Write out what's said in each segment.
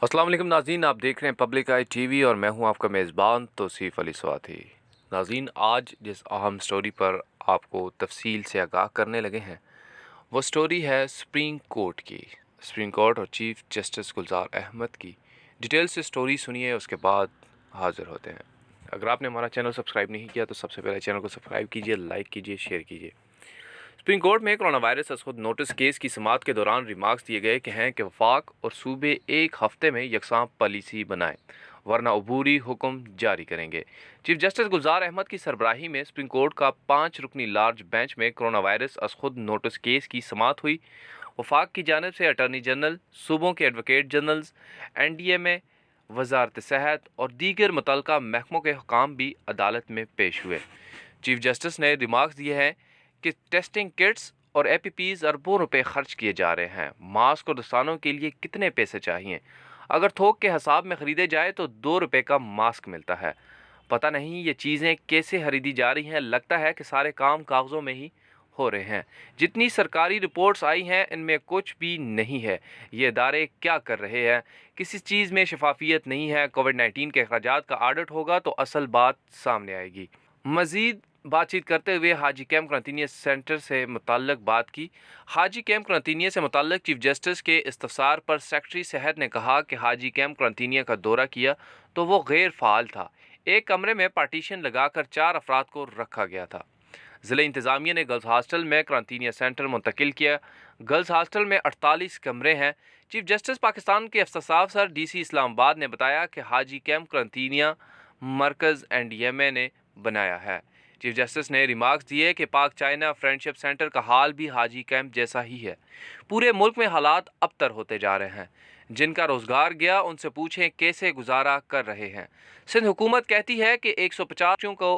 अस्सलाम वालेकुम नाज़रीन, आप देख रहे हैं पब्लिक आई टीवी और मैं हूं आपका मेज़बान तौसीफ़ अली स्वाति। नाज़रीन, आज जिस अहम स्टोरी पर आपको तफसील से आगाह करने लगे हैं वो स्टोरी है सुप्रीम कोर्ट की। सुप्रीम कोर्ट और चीफ़ जस्टिस गुलजार अहमद की डिटेल से स्टोरी सुनिए, उसके बाद हाज़िर होते हैं। अगर आपने हमारा चैनल सब्सक्राइब नहीं किया तो सबसे पहले चैनल को सब्सक्राइब कीजिए, लाइक कीजिए, शेयर कीजिए। सुप्रीम कोर्ट में कोरोना वायरस खुद नोटिस केस की समाअत के दौरान रिमार्क्स दिए गए कि हैं कि वफाक और सूबे एक हफ्ते में यकसां पॉलिसी बनाएं, वरना अबूरी हुक्म जारी करेंगे। चीफ जस्टिस गुलजार अहमद की सरबराही में सुप्रीम कोर्ट का 5 रुकनी लार्ज बेंच में कोरोना वायरस खुद नोटिस केस की समाअत हुई। वफाक की जानिब से अटॉर्नी जनरल, सूबों के एडवोकेट जनरल्स, NDMA, वजारत सेहत और दीगर मुतल्लिका महकमों के हुकाम भी अदालत में पेश हुए। चीफ जस्टिस ने रिमार्क्स दिए हैं कि टेस्टिंग किट्स और APPs अरबों रुपए खर्च किए जा रहे हैं। मास्क और दस्तानों के लिए कितने पैसे चाहिए? अगर थोक के हिसाब में ख़रीदे जाए तो 2 रुपए का मास्क मिलता है। पता नहीं ये चीज़ें कैसे खरीदी जा रही हैं। लगता है कि सारे काम कागज़ों में ही हो रहे हैं। जितनी सरकारी रिपोर्ट्स आई हैं इनमें कुछ भी नहीं है। ये इदारे क्या कर रहे हैं? किसी चीज़ में शफाफियत नहीं है। कोविड-19 के अखराजात का ऑडिट होगा तो असल बात सामने आएगी। मज़ीद बातचीत करते हुए हाजी कैंप क्रांतिनिया सेंटर से मुतल्लक बात की। हाजी कैंप क्रांतिनिया से मुतल्लक चीफ जस्टिस के इस्तफसार पर सेक्रेटरी सेहत ने कहा कि हाजी कैंप क्रांतिनिया का दौरा किया तो वो गैर फाल था। एक कमरे में पार्टीशन लगाकर 4 अफराद को रखा गया था। ज़िला इंतज़ामिया ने गर्ल्स हॉस्टल में क्रांतिनिया सेंटर मुंतकिल किया। गर्ल्स हॉस्टल में 48 कमरे हैं। चीफ जस्टिस पाकिस्तान के अफसर अफसर DC इस्लामाबाद ने बताया कि हाजी कैंप क्रांतिनिया मरकज़ NDMA ने बनाया है। चीफ जस्टिस ने रिमार्क्स दिए कि पाक चाइना फ्रेंडशिप सेंटर का हाल भी हाजी कैंप जैसा ही है। पूरे मुल्क में हालात अबतर होते जा रहे हैं। जिनका रोज़गार गया उनसे पूछें कैसे गुजारा कर रहे हैं। सिंध हुकूमत कहती है कि 150 को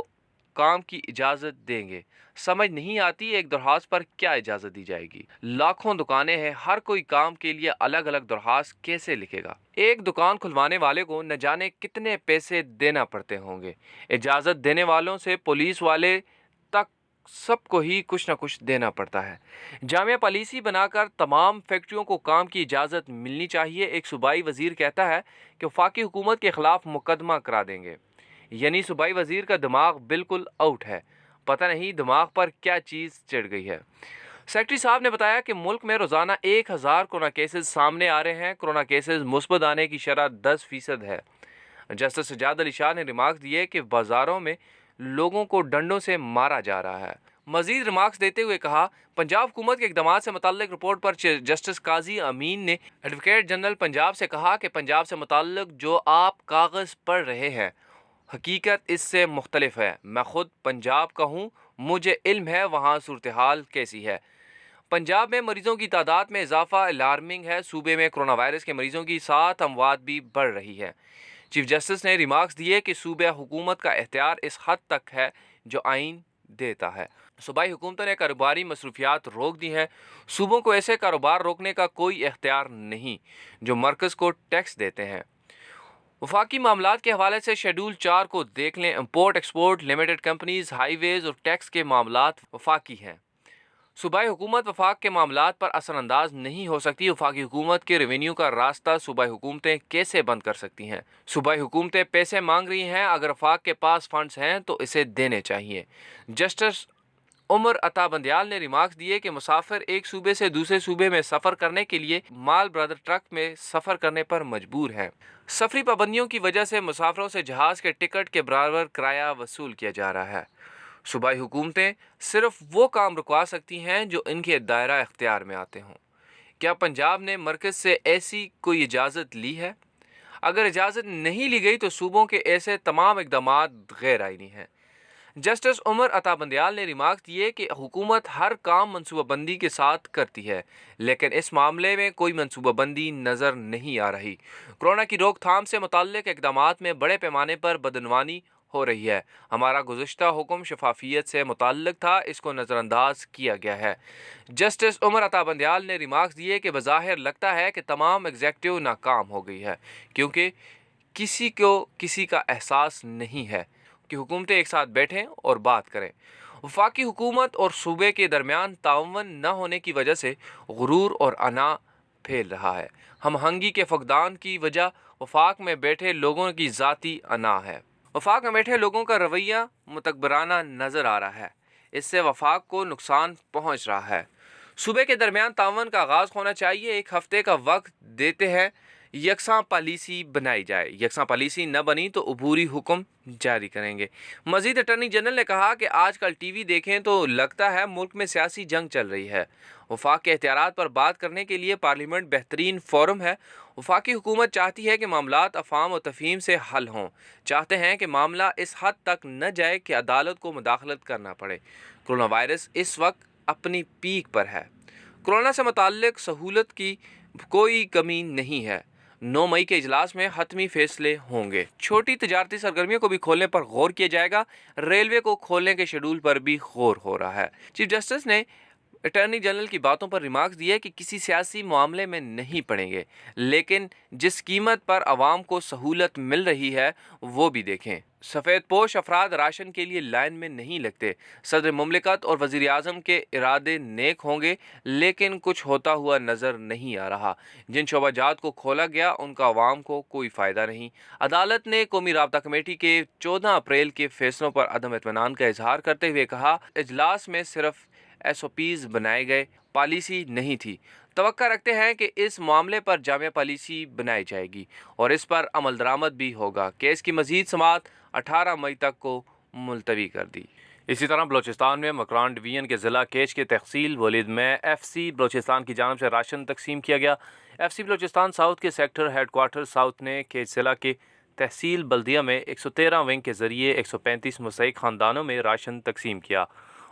काम की इजाज़त देंगे। समझ नहीं आती एक दरख्वास्त पर क्या इजाज़त दी जाएगी। लाखों दुकानें हैं, हर कोई काम के लिए अलग अलग दरख्वास्त कैसे लिखेगा। एक दुकान खुलवाने वाले को न जाने कितने पैसे देना पड़ते होंगे। इजाज़त देने वालों से पुलिस वाले तक सबको ही कुछ न कुछ देना पड़ता है। जामिया पॉलिसी बनाकर तमाम फैक्ट्रियों को काम की इजाज़त मिलनी चाहिए। एक सूबाई वज़ीर कहता है कि वफाकी हुकूमत के ख़िलाफ़ मुकदमा करा देंगे। यानी सूबाई वज़ीर का दिमाग बिल्कुल आउट है। पता नहीं दिमाग पर क्या चीज़ चढ़ गई है। सेक्रेटरी साहब ने बताया कि मुल्क में रोज़ाना 1000 कोरोना केसेस सामने आ रहे हैं। कोरोना केसेस मुस्बत आने की शरह 10% है। जस्टिस सज्जाद अली शाह ने रिमार्क्स दिए कि बाज़ारों में लोगों को डंडों से मारा जा रहा है। मजीद रिमार्क्स देते हुए कहा, पंजाब हुकूमत के इक़दाम से मुतल्लिक रिपोर्ट पर जस्टिस काजी अमीन ने एडवोकेट जनरल पंजाब से कहा कि पंजाब से मुतल्लिक जो आप कागज़ पढ़ रहे हैं हकीकत इससे मुख्तलिफ है। मैं ख़ुद पंजाब का हूँ, मुझे इल्म है वहाँ सूरत हाल कैसी है। पंजाब में मरीजों की तादाद में इजाफा अलार्मिंग है। सूबे में कोरोना वायरस के मरीजों की 7 अमवात भी बढ़ रही है। चीफ जस्टिस ने रिमार्क्स दिए कि सूबे हुकूमत का इख्तियार इस हद तक है जो आइन देता है। सूबाई हुकूमतों ने कारोबारी मसरूफियात रोक दी हैं। सूबों को ऐसे कारोबार रोकने का कोई इख्तियार नहीं जो मरकज़ को टैक्स देते हैं। वफाकी मामलात के हवाले से शेड्यूल 4 को देख लें। Import export, limited companies, highways और टैक्स के मामलात वफाकी हैं। सूबाई हुकूमत वफाक के मामलात पर असरअंदाज नहीं हो सकती। वफाकी हुकूमत के रेवेन्यू का रास्ता सूबाई हुकूमतें कैसे बंद कर सकती हैं? सूबाई हुकूमतें पैसे मांग रही हैं, अगर वफाक के पास फंड्स हैं तो इसे देने चाहिए। जस्टिस उमर अता बंदयाल ने रिमार्क्स दिए कि मुसाफिर एक सूबे से दूसरे सूबे में सफ़र करने के लिए माल ब्रदर ट्रक में सफ़र करने पर मजबूर हैं। सफरी पाबंदियों की वजह से मुसाफिरों से जहाज़ के टिकट के बराबर किराया वसूल किया जा रहा है। सूबाई हुकूमतें सिर्फ वो काम रुकवा सकती हैं जो इनके दायरा इख्तियार में आते हों। क्या पंजाब ने मरकज़ से ऐसी कोई इजाज़त ली है? अगर इजाज़त नहीं ली गई तो सूबों के ऐसे तमाम इक़दाम गैर आइनी हैं। जस्टिस उमर अता बंदयाल ने रिमार्क दिए कि हुकूमत हर काम मनसूबाबंदी के साथ करती है, लेकिन इस मामले में कोई मनसूबाबंदी नज़र नहीं आ रही। कोरोना की रोकथाम से मुतल्लिक इक़दामात में बड़े पैमाने पर बदनवानी हो रही है। हमारा गुज़श्ता हुक्म शफाफियत से मुतल्लिक था, इसको नज़रअंदाज किया गया है। जस्टिस उमर अता बंदयाल ने रिमार्क्स दिए कि बज़ाहिर लगता है कि तमाम एग्जेक्टिव नाकाम हो गई है, क्योंकि किसी को किसी का एहसास नहीं है कि हुकूमतें एक साथ बैठें और बात करें। वफाकी हुकूमत और सूबे के दरमियान ताउन न होने की वजह से गुरूर और अना پھیل رہا ہے۔ ہم آہنگی کے فقدان کی وجہ وفاق میں بیٹھے لوگوں کی ذاتی انا ہے۔ وفاق میں بیٹھے لوگوں کا رویہ متکبرانہ نظر آ رہا ہے۔ اس سے وفاق کو نقصان پہنچ رہا ہے۔ صوبے کے درمیان تعاون کا آغاز ہونا چاہیے۔ ایک ہفتے کا وقت دیتے ہیں، یکساں پالیسی بنائی جائے۔ یکساں پالیسی نہ بنی تو عبوری حکم جاری کریں گے۔ مزید اٹارنی جنرل نے کہا کہ آج کل ٹی وی دیکھیں تو لگتا ہے ملک میں سیاسی جنگ چل رہی ہے۔ وفاق کے اختیارات پر بات کرنے کے لیے پارلیمنٹ بہترین فورم ہے۔ وفاقی حکومت چاہتی ہے کہ معاملات افہام و تفہیم سے حل ہوں۔ چاہتے ہیں کہ معاملہ اس حد تک نہ جائے کہ عدالت کو مداخلت کرنا پڑے۔ کرونا وائرس اس وقت اپنی پیک پر ہے۔ کورونا سے متعلق سہولت کی کوئی کمی نہیں ہے۔ 9 مئی کے اجلاس میں حتمی فیصلے ہوں گے۔ چھوٹی تجارتی سرگرمیوں کو بھی کھولنے پر غور کیا جائے گا۔ ریلوے کو کھولنے کے شیڈول پر بھی غور ہو رہا ہے۔ چیف جسٹس نے اٹارنی جنرل کی باتوں پر ریمارکس دیے کہ کسی سیاسی معاملے میں نہیں پڑیں گے، لیکن جس قیمت پر عوام کو سہولت مل رہی ہے وہ بھی دیکھیں۔ سفید پوش افراد راشن کے لیے لائن میں نہیں لگتے۔ صدر مملکت اور وزیر اعظم کے ارادے نیک ہوں گے، لیکن کچھ ہوتا ہوا نظر نہیں آ رہا۔ جن شعبہ جات کو کھولا گیا ان کا عوام کو کوئی فائدہ نہیں۔ عدالت نے قومی رابطہ کمیٹی کے 14 اپریل کے فیصلوں پر عدم اطمینان کا اظہار کرتے ہوئے کہا، اجلاس میں صرف SOPs بنائے گئے، پالیسی نہیں تھی۔ توقع رکھتے ہیں کہ اس معاملے پر جامع پالیسی بنائی جائے گی اور اس پر عمل درآمد بھی ہوگا۔ کیس کی مزید سماعت 18 مئی تک کو ملتوی کر دی۔ اسی طرح بلوچستان میں مکران ڈویژن کے ضلع کیچ کے تحصیل ولید میں FC بلوچستان کی جانب سے راشن تقسیم کیا گیا۔ FC بلوچستان ساؤتھ کے سیکٹر ہیڈ کوارٹر ساؤتھ نے کیچ ضلع کے تحصیل بلدیہ میں 113 ونگ کے ذریعے 135 مستحق خاندانوں میں راشن تقسیم کیا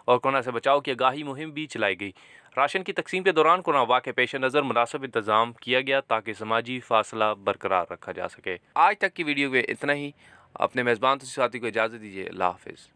اور کورونا سے بچاؤ کی آگاہی مہم بھی چلائی گئی۔ راشن کی تقسیم کے دوران کورونا وبا کے پیش نظر مناسب انتظام کیا گیا تاکہ سماجی فاصلہ برقرار رکھا جا سکے۔ آج تک کی ویڈیو میں اتنا ہی۔ اپنے میزبان ساتھی کو اجازت دیجیے۔ اللہ حافظ۔